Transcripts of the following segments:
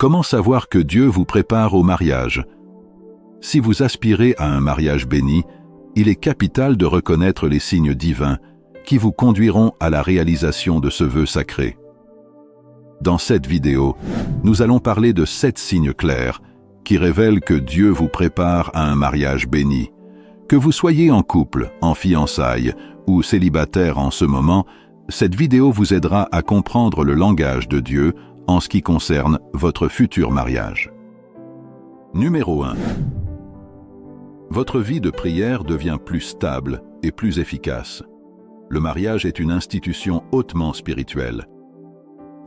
Comment savoir que Dieu vous prépare au mariage? Si vous aspirez à un mariage béni, il est capital de reconnaître les signes divins qui vous conduiront à la réalisation de ce vœu sacré. Dans cette vidéo, nous allons parler de 7 signes clairs qui révèlent que Dieu vous prépare à un mariage béni. Que vous soyez en couple, en fiançailles ou célibataire en ce moment, cette vidéo vous aidera à comprendre le langage de Dieu en ce qui concerne votre futur mariage. Numéro 1. Votre vie de prière devient plus stable et plus efficace. Le mariage est une institution hautement spirituelle.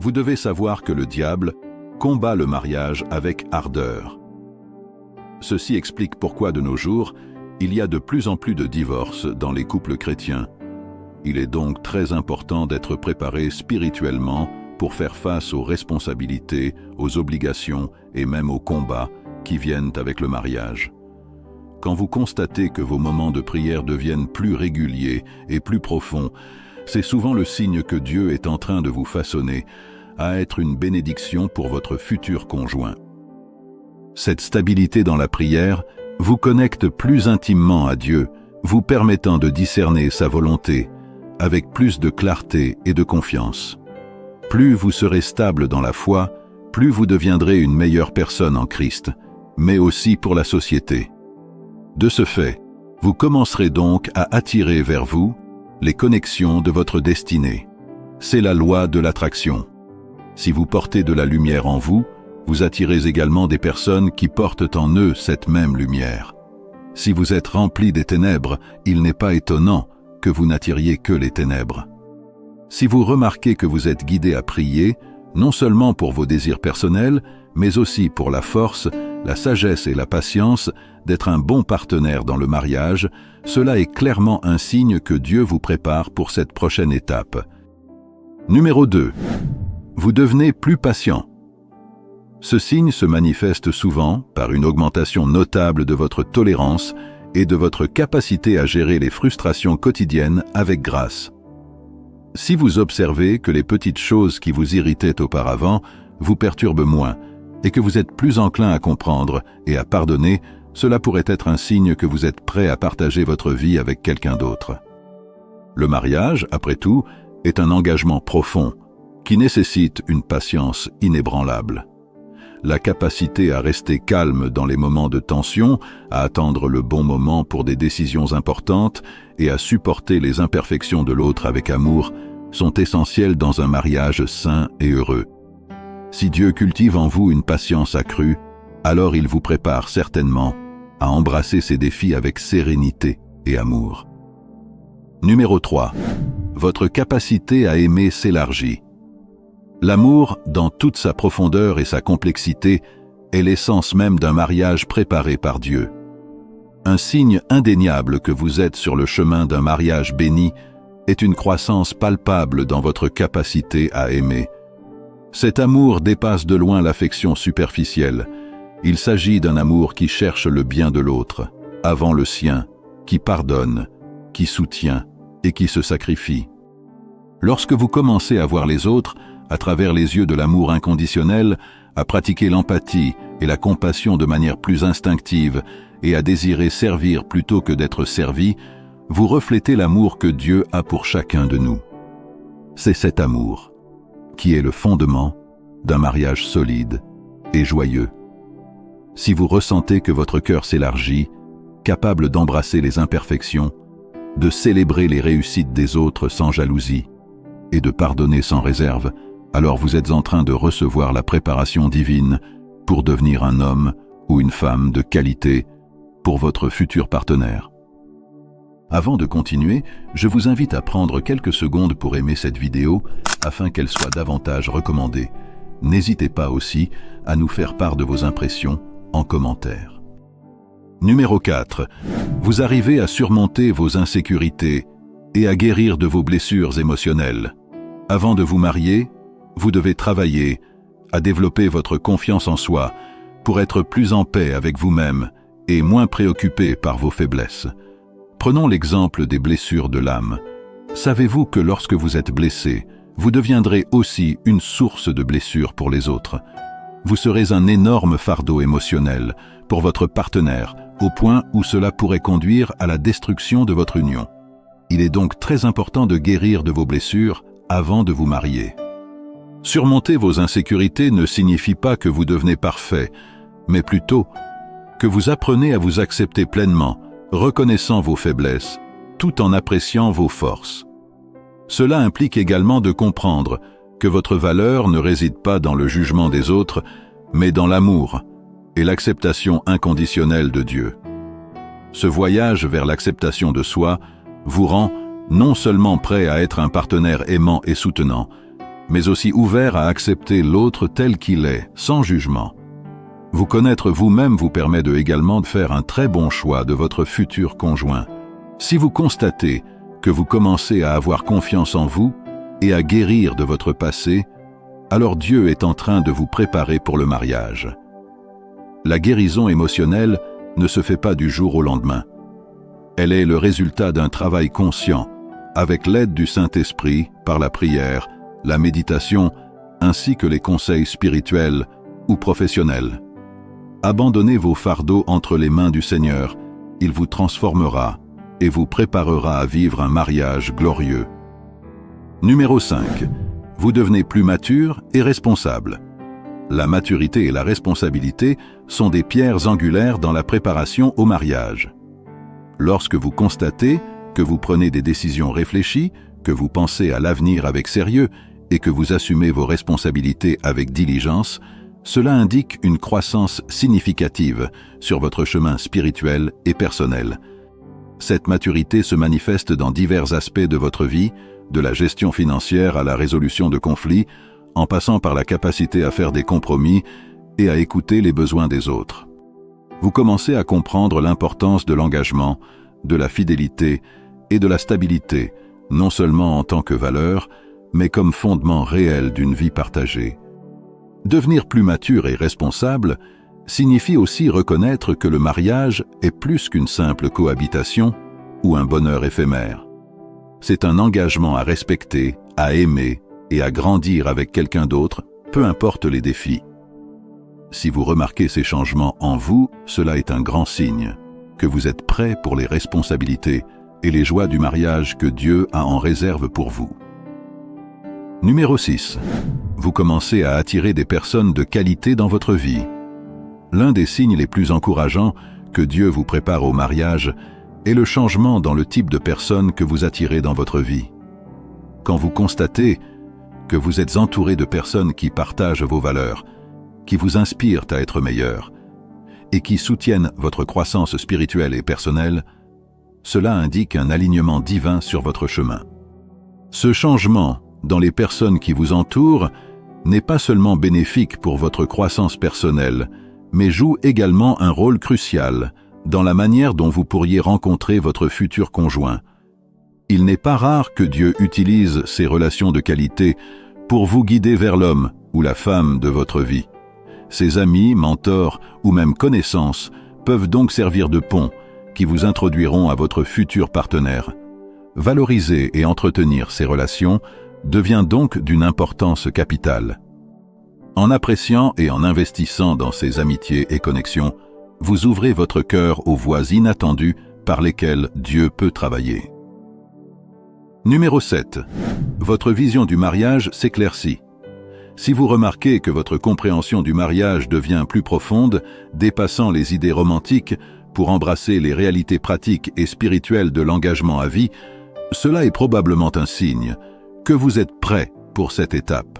Vous devez savoir que le diable combat le mariage avec ardeur. Ceci explique pourquoi de nos jours, il y a de plus en plus de divorces dans les couples chrétiens. Il est donc très important d'être préparé spirituellement pour faire face aux responsabilités, aux obligations et même aux combats qui viennent avec le mariage. Quand vous constatez que vos moments de prière deviennent plus réguliers et plus profonds, c'est souvent le signe que Dieu est en train de vous façonner à être une bénédiction pour votre futur conjoint. Cette stabilité dans la prière vous connecte plus intimement à Dieu, vous permettant de discerner sa volonté avec plus de clarté et de confiance. Plus vous serez stable dans la foi, plus vous deviendrez une meilleure personne en Christ, mais aussi pour la société. De ce fait, vous commencerez donc à attirer vers vous les connexions de votre destinée. C'est la loi de l'attraction. Si vous portez de la lumière en vous, vous attirez également des personnes qui portent en eux cette même lumière. Si vous êtes rempli des ténèbres, il n'est pas étonnant que vous n'attiriez que les ténèbres. Si vous remarquez que vous êtes guidé à prier, non seulement pour vos désirs personnels, mais aussi pour la force, la sagesse et la patience d'être un bon partenaire dans le mariage, cela est clairement un signe que Dieu vous prépare pour cette prochaine étape. Numéro 2. Vous devenez plus patient. Ce signe se manifeste souvent par une augmentation notable de votre tolérance et de votre capacité à gérer les frustrations quotidiennes avec grâce. Si vous observez que les petites choses qui vous irritaient auparavant vous perturbent moins et que vous êtes plus enclin à comprendre et à pardonner, cela pourrait être un signe que vous êtes prêt à partager votre vie avec quelqu'un d'autre. Le mariage, après tout, est un engagement profond qui nécessite une patience inébranlable. La capacité à rester calme dans les moments de tension, à attendre le bon moment pour des décisions importantes et à supporter les imperfections de l'autre avec amour sont essentielles dans un mariage sain et heureux. Si Dieu cultive en vous une patience accrue, alors il vous prépare certainement à embrasser ces défis avec sérénité et amour. Numéro 3. Votre capacité à aimer s'élargit. L'amour, dans toute sa profondeur et sa complexité, est l'essence même d'un mariage préparé par Dieu. Un signe indéniable que vous êtes sur le chemin d'un mariage béni est une croissance palpable dans votre capacité à aimer. Cet amour dépasse de loin l'affection superficielle. Il s'agit d'un amour qui cherche le bien de l'autre, avant le sien, qui pardonne, qui soutient et qui se sacrifie. Lorsque vous commencez à voir les autres à travers les yeux de l'amour inconditionnel, à pratiquer l'empathie et la compassion de manière plus instinctive et à désirer servir plutôt que d'être servi, vous reflétez l'amour que Dieu a pour chacun de nous. C'est cet amour qui est le fondement d'un mariage solide et joyeux. Si vous ressentez que votre cœur s'élargit, capable d'embrasser les imperfections, de célébrer les réussites des autres sans jalousie et de pardonner sans réserve, alors vous êtes en train de recevoir la préparation divine pour devenir un homme ou une femme de qualité pour votre futur partenaire. Avant de continuer, je vous invite à prendre quelques secondes pour aimer cette vidéo afin qu'elle soit davantage recommandée. N'hésitez pas aussi à nous faire part de vos impressions en commentaire. Numéro 4. Vous arrivez à surmonter vos insécurités et à guérir de vos blessures émotionnelles. Avant de vous marier, vous devez travailler à développer votre confiance en soi pour être plus en paix avec vous-même et moins préoccupé par vos faiblesses. Prenons l'exemple des blessures de l'âme. Savez-vous que lorsque vous êtes blessé, vous deviendrez aussi une source de blessures pour les autres? vous serez un énorme fardeau émotionnel pour votre partenaire, au point où cela pourrait conduire à la destruction de votre union. Il est donc très important de guérir de vos blessures avant de vous marier. Surmonter vos insécurités ne signifie pas que vous devenez parfait, mais plutôt que vous apprenez à vous accepter pleinement, reconnaissant vos faiblesses, tout en appréciant vos forces. Cela implique également de comprendre que votre valeur ne réside pas dans le jugement des autres, mais dans l'amour et l'acceptation inconditionnelle de Dieu. Ce voyage vers l'acceptation de soi vous rend non seulement prêt à être un partenaire aimant et soutenant, mais aussi ouvert à accepter l'autre tel qu'il est, sans jugement. Vous connaître vous-même vous permet également de faire un très bon choix de votre futur conjoint. Si vous constatez que vous commencez à avoir confiance en vous et à guérir de votre passé, alors Dieu est en train de vous préparer pour le mariage. La guérison émotionnelle ne se fait pas du jour au lendemain. Elle est le résultat d'un travail conscient, avec l'aide du Saint-Esprit, par la prière, la méditation, ainsi que les conseils spirituels ou professionnels. Abandonnez vos fardeaux entre les mains du Seigneur, il vous transformera et vous préparera à vivre un mariage glorieux. Numéro 5. Vous devenez plus mature et responsable. La maturité et la responsabilité sont des pierres angulaires dans la préparation au mariage. Lorsque vous constatez que vous prenez des décisions réfléchies, que vous pensez à l'avenir avec sérieux et que vous assumez vos responsabilités avec diligence, cela indique une croissance significative sur votre chemin spirituel et personnel. Cette maturité se manifeste dans divers aspects de votre vie, de la gestion financière à la résolution de conflits, en passant par la capacité à faire des compromis et à écouter les besoins des autres. Vous commencez à comprendre l'importance de l'engagement, de la fidélité et de la stabilité, non seulement en tant que valeur, mais comme fondement réel d'une vie partagée. Devenir plus mature et responsable signifie aussi reconnaître que le mariage est plus qu'une simple cohabitation ou un bonheur éphémère. C'est un engagement à respecter, à aimer et à grandir avec quelqu'un d'autre, peu importe les défis. Si vous remarquez ces changements en vous, cela est un grand signe que vous êtes prêt pour les responsabilités et les joies du mariage que Dieu a en réserve pour vous. Numéro 6. Vous commencez à attirer des personnes de qualité dans votre vie. L'un des signes les plus encourageants que Dieu vous prépare au mariage est le changement dans le type de personnes que vous attirez dans votre vie. Quand vous constatez que vous êtes entouré de personnes qui partagent vos valeurs, qui vous inspirent à être meilleur et qui soutiennent votre croissance spirituelle et personnelle, cela indique un alignement divin sur votre chemin. Ce changement dans les personnes qui vous entourent n'est pas seulement bénéfique pour votre croissance personnelle, mais joue également un rôle crucial dans la manière dont vous pourriez rencontrer votre futur conjoint. Il n'est pas rare que Dieu utilise ces relations de qualité pour vous guider vers l'homme ou la femme de votre vie. Ces amis, mentors ou même connaissances peuvent donc servir de pont qui vous introduiront à votre futur partenaire. Valoriser et entretenir ces relations devient donc d'une importance capitale. En appréciant et en investissant dans ces amitiés et connexions, vous ouvrez votre cœur aux voies inattendues par lesquelles Dieu peut travailler. Numéro 7. Votre vision du mariage s'éclaircit. Si vous remarquez que votre compréhension du mariage devient plus profonde, dépassant les idées romantiques pour embrasser les réalités pratiques et spirituelles de l'engagement à vie, cela est probablement un signe que vous êtes prêt pour cette étape.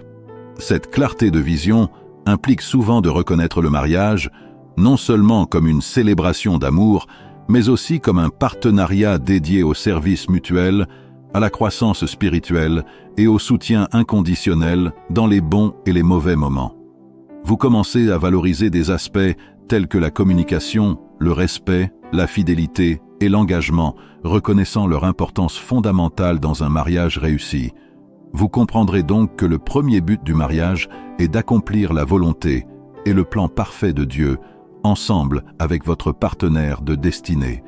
Cette clarté de vision implique souvent de reconnaître le mariage, non seulement comme une célébration d'amour, mais aussi comme un partenariat dédié au service mutuel, à la croissance spirituelle et au soutien inconditionnel dans les bons et les mauvais moments. Vous commencez à valoriser des aspects tels que la communication, le respect, la fidélité et l'engagement, reconnaissant leur importance fondamentale dans un mariage réussi. Vous comprendrez donc que le premier but du mariage est d'accomplir la volonté et le plan parfait de Dieu, ensemble avec votre partenaire de destinée.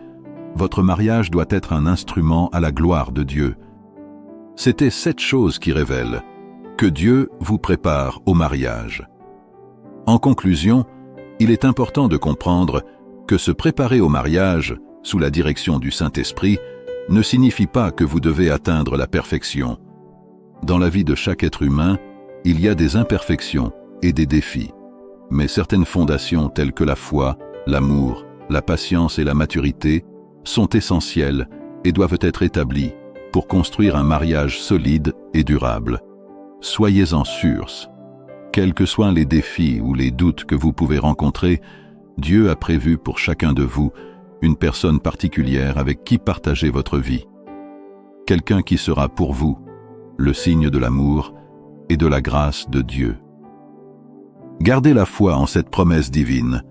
Votre mariage doit être un instrument à la gloire de Dieu. C'était cette chose qui révèle que Dieu vous prépare au mariage. En conclusion, il est important de comprendre que se préparer au mariage, sous la direction du Saint-Esprit, ne signifie pas que vous devez atteindre la perfection. Dans la vie de chaque être humain, il y a des imperfections et des défis. Mais certaines fondations telles que la foi, l'amour, la patience et la maturité sont essentielles et doivent être établies pour construire un mariage solide et durable. Soyez-en sûrs. Quels que soient les défis ou les doutes que vous pouvez rencontrer, Dieu a prévu pour chacun de vous une personne particulière avec qui partager votre vie. Quelqu'un qui sera pour vous le signe de l'amour et de la grâce de Dieu. Gardez la foi en cette promesse divine.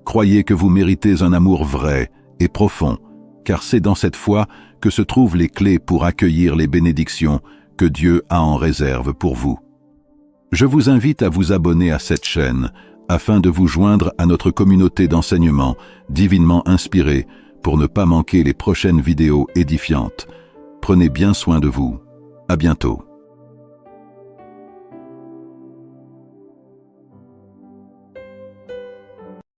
Croyez que vous méritez un amour vrai et profond, car c'est dans cette foi que se trouvent les clés pour accueillir les bénédictions que Dieu a en réserve pour vous. Je vous invite à vous abonner à cette chaîne afin de vous joindre à notre communauté d'enseignement divinement inspirée pour ne pas manquer les prochaines vidéos édifiantes. Prenez bien soin de vous. À bientôt.